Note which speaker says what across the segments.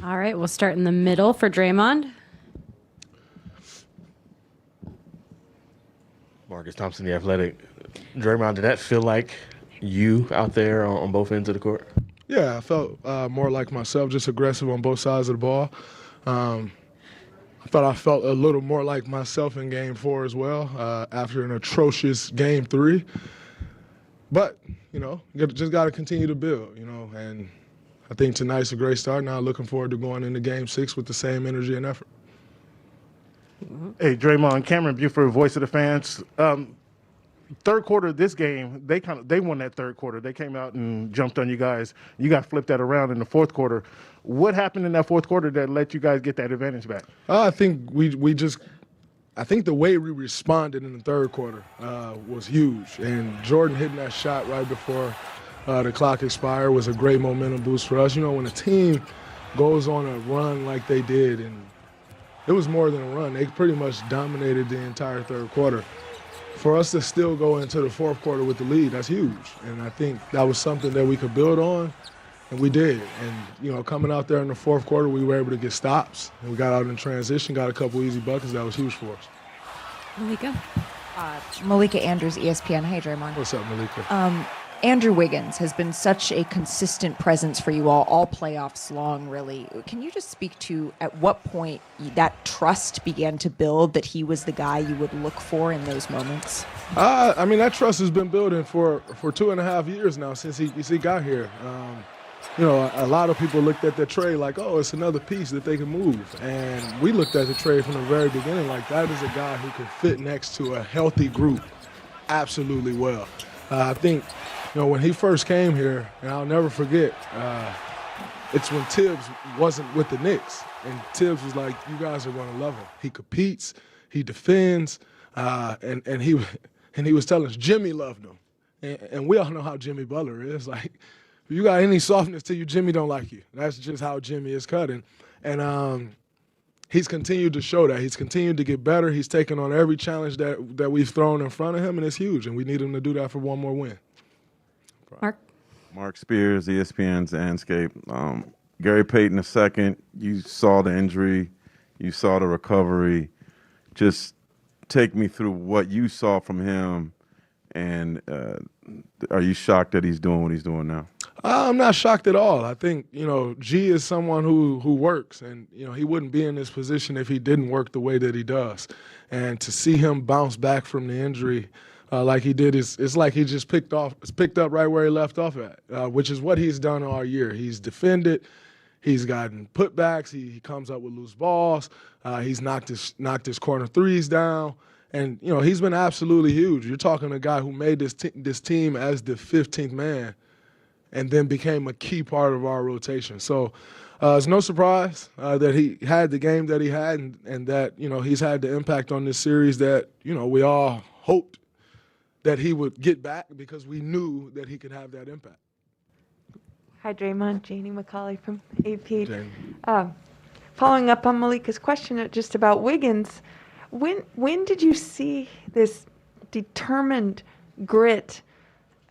Speaker 1: All right, we'll start in the middle for Draymond.
Speaker 2: Marcus Thompson, the Athletic. Draymond, did that feel like you out there on both ends of the court?
Speaker 3: Yeah, I felt more like myself, just aggressive on both sides of the ball. I thought I felt a little more like myself in Game 4 as well after an atrocious Game 3. But, just got to continue to build, and I think tonight's a great start. Now looking forward to going into Game 6 with the same energy and effort.
Speaker 4: Hey, Draymond, Cameron Buford, voice of the fans. Third quarter of this game, they won that third quarter. They came out and jumped on you guys. You got flipped that around in the fourth quarter. What happened in that fourth quarter that let you guys get that advantage back?
Speaker 3: I think I think the way we responded in the third quarter was huge. And Jordan hitting that shot right before the clock expired was a great momentum boost for us. When a team goes on a run like they did, and it was more than a run, they pretty much dominated the entire third quarter. For us to still go into the fourth quarter with the lead, that's huge. And I think that was something that we could build on, and we did. And, coming out there in the fourth quarter, we were able to get stops. And we got out in transition, got a couple easy buckets. That was huge for us.
Speaker 1: Malika.
Speaker 5: Malika Andrews, ESPN. Hey, Draymond.
Speaker 3: What's up, Malika?
Speaker 5: Andrew Wiggins has been such a consistent presence for you all playoffs long, really. Can you just speak to at what point that trust began to build that he was the guy you would look for in those moments?
Speaker 3: That trust has been building for 2.5 years now since he got here. A lot of people looked at the trade like, oh, it's another piece that they can move. And we looked at the trade from the very beginning like that is a guy who can fit next to a healthy group absolutely well. I think, when he first came here, and I'll never forget, it's when Tibbs wasn't with the Knicks. And Tibbs was like, you guys are going to love him. He competes, he defends, and he was telling us Jimmy loved him. And we all know how Jimmy Butler is. Like, if you got any softness to you, Jimmy don't like you. That's just how Jimmy is cutting. And he's continued to show that. He's continued to get better. He's taken on every challenge that we've thrown in front of him, and it's huge. And we need him to do that for one more win.
Speaker 6: Mark Spears, ESPN's Landscape. Gary Payton II, you saw the injury. You saw the recovery. Just take me through what you saw from him, and are you shocked that he's doing what he's doing now?
Speaker 3: I'm not shocked at all. I think, G is someone who works, and, he wouldn't be in this position if he didn't work the way that he does. And to see him bounce back from the injury like he did, it's like he just picked up right where he left off at, which is what he's done all year. He's defended. He's gotten putbacks. He comes up with loose balls. He's knocked his corner threes down. And, he's been absolutely huge. You're talking a guy who made this team as the 15th man and then became a key part of our rotation. So it's no surprise that he had the game that he had and that, he's had the impact on this series that, we all hoped that he would get back because we knew that he could have that impact.
Speaker 7: Hi, Draymond. Janie McCauley from AP. Following up on Malika's question just about Wiggins, when did you see this determined grit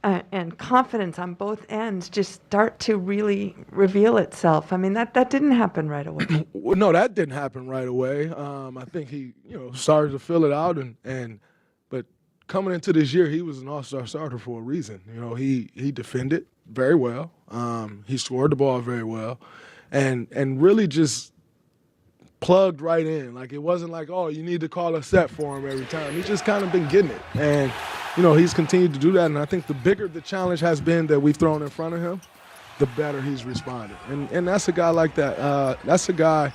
Speaker 7: and confidence on both ends just start to really reveal itself? I mean, that didn't happen right away.
Speaker 3: No, that didn't happen right away. I think he, started to fill it out, but coming into this year, he was an all-star starter for a reason. He defended very well. He scored the ball very well, and really just plugged right in. Like, it wasn't like, oh, you need to call a set for him every time. He's just kind of been getting it. And, he's continued to do that. And I think the bigger the challenge has been that we've thrown in front of him, the better he's responded. And that's a guy like that. That's a guy,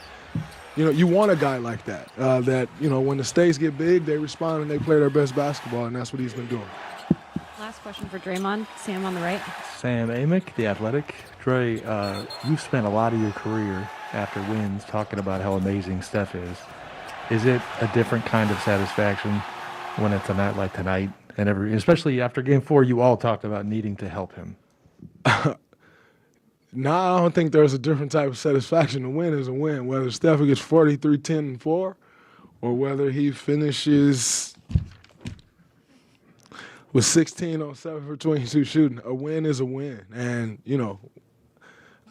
Speaker 3: you want a guy like that, that, when the stakes get big, they respond and they play their best basketball, and that's what he's been doing.
Speaker 1: Last question for Draymond. Sam on the right.
Speaker 8: Sam Amick, The Athletic. Dre, you've spent a lot of your career after wins talking about how amazing Steph is. Is it a different kind of satisfaction when it's a night like tonight? And especially after Game 4, you all talked about needing to help him.
Speaker 3: No, I don't think there's a different type of satisfaction. A win is a win, whether Steph gets 43, 10, and 4, or whether he finishes with 16 on 7 for 22 shooting. A win is a win. And,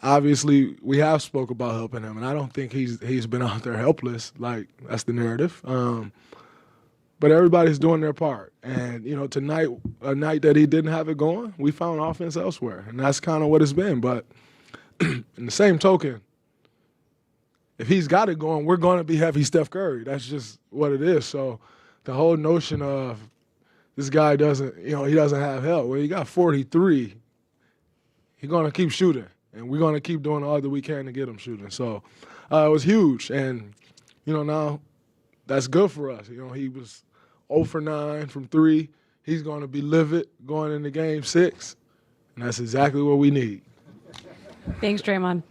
Speaker 3: obviously we have spoke about helping him, and I don't think he's been out there helpless. Like, that's the narrative. But everybody's doing their part. And, you know, tonight, a night that he didn't have it going, we found offense elsewhere. And that's kind of what it's been. But in the same token, if he's got it going, we're going to be heavy Steph Curry. That's just what it is. So the whole notion of this guy doesn't, you know, he doesn't have help. Well, he got 43. He's going to keep shooting. And we're going to keep doing all that we can to get him shooting. So it was huge. And, you know, now that's good for us. You know, he was 0 for 9 from 3. He's going to be livid going into game 6. And that's exactly what we need.
Speaker 1: Thanks, Draymond.